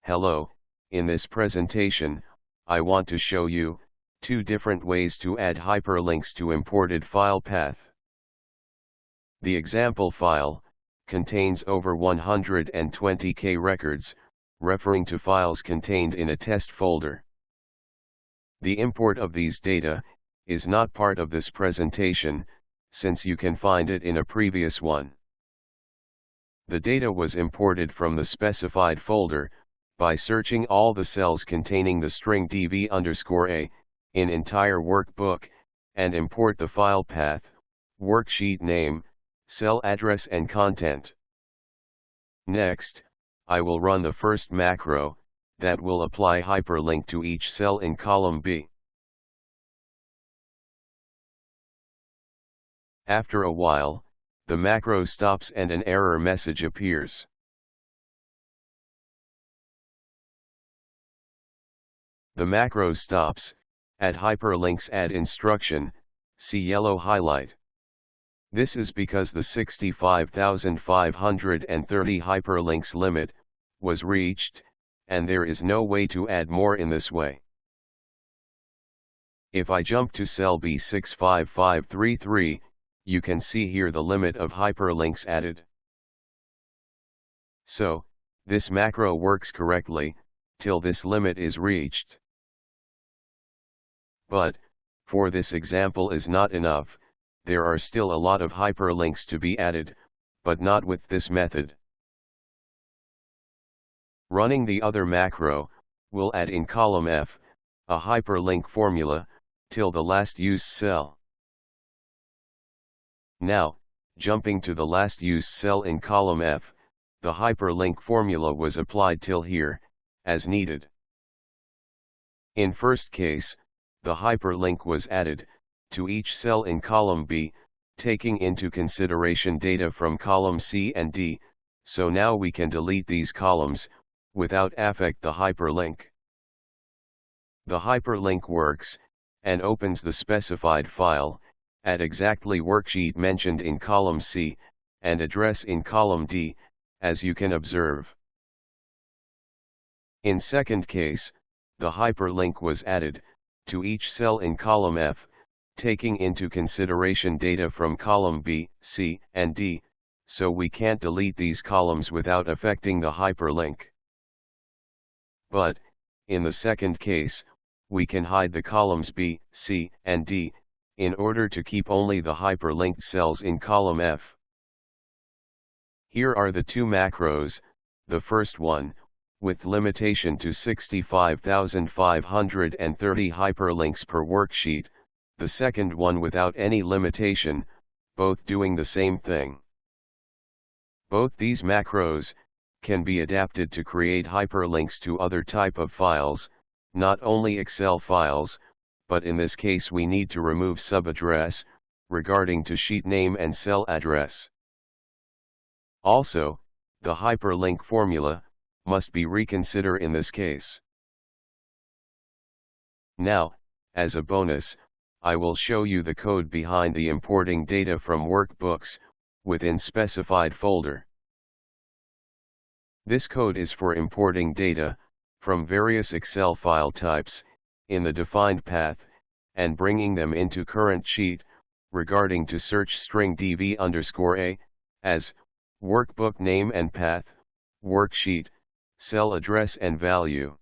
Hello, in this presentation, I want to show you 2 different ways to add hyperlinks to imported file path. The example file contains over 120K records, referring to files contained in a test folder. The import of these data is not part of this presentation, since you can find it in a previous one. The data was imported from the specified folder by searching all the cells containing the string dv_a in entire workbook, and import the file path, worksheet name, cell address and content. Next, I will run the first macro that will apply hyperlink to each cell in column B. After a while, the macro stops and an error message appears. The macro stops. Add hyperlinks add instruction, see yellow highlight. This is because the 65,530 hyperlinks limit was reached, and there is no way to add more in this way. If I jump to cell B65533, you can see here the limit of hyperlinks added. So, this macro works correctly, till this limit is reached. But, for this example is not enough, there are still a lot of hyperlinks to be added, but not with this method. Running the other macro will add in column F a hyperlink formula till the last used cell. Now, jumping to the last used cell in column F, the hyperlink formula was applied till here, as needed. In first case, the hyperlink was added to each cell in column B, taking into consideration data from column C and D, so now we can delete these columns without affect the hyperlink. The hyperlink works and opens the specified file at exactly worksheet mentioned in column C and address in column D, as you can observe. In second case, the hyperlink was added to each cell in column F, taking into consideration data from column B, C, and D, so we can't delete these columns without affecting the hyperlink. But, in the second case, we can hide the columns B, C, and D, in order to keep only the hyperlinked cells in column F. Here are the 2 macros, the first one, with limitation to 65,530 hyperlinks per worksheet, the second one without any limitation, both doing the same thing. Both these macros can be adapted to create hyperlinks to other type of files, not only Excel files, but in this case we need to remove subaddress, regarding to sheet name and cell address. Also, the hyperlink formula must be reconsidered in this case. Now, as a bonus, I will show you the code behind the importing data from workbooks within specified folder. This code is for importing data from various Excel file types in the defined path and bringing them into current sheet regarding to search string dv_a as workbook name and path, worksheet, cell address and value.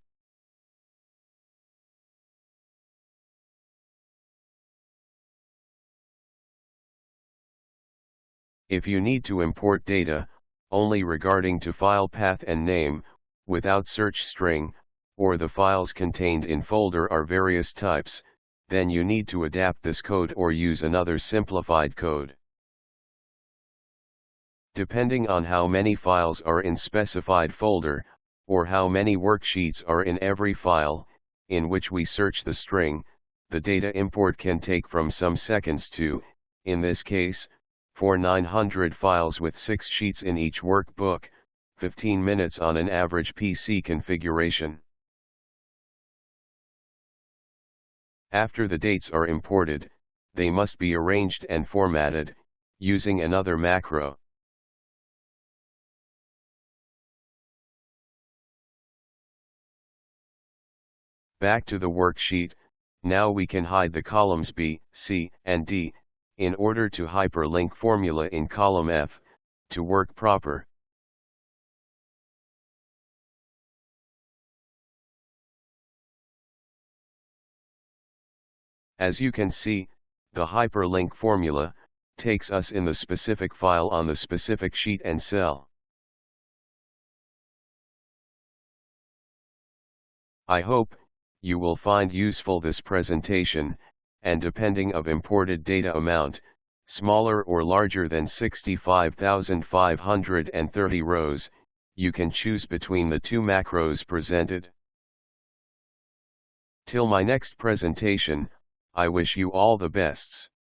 If you need to import data only regarding to file path and name, without search string, or the files contained in folder are various types, then you need to adapt this code or use another simplified code. Depending on how many files are in specified folder, or how many worksheets are in every file, in which we search the string, the data import can take from some seconds to, in this case, for 900 files with 6 sheets in each workbook, 15 minutes on an average PC configuration. After the dates are imported, they must be arranged and formatted, using another macro. Back to the worksheet, now we can hide the columns B, C, and D, in order to hyperlink formula in column F, to work proper. As you can see, the hyperlink formula takes us in the specific file on the specific sheet and cell. I hope you will find useful this presentation, and depending of imported data amount, smaller or larger than 65,530 rows, you can choose between the two macros presented. Till my next presentation, I wish you all the bests.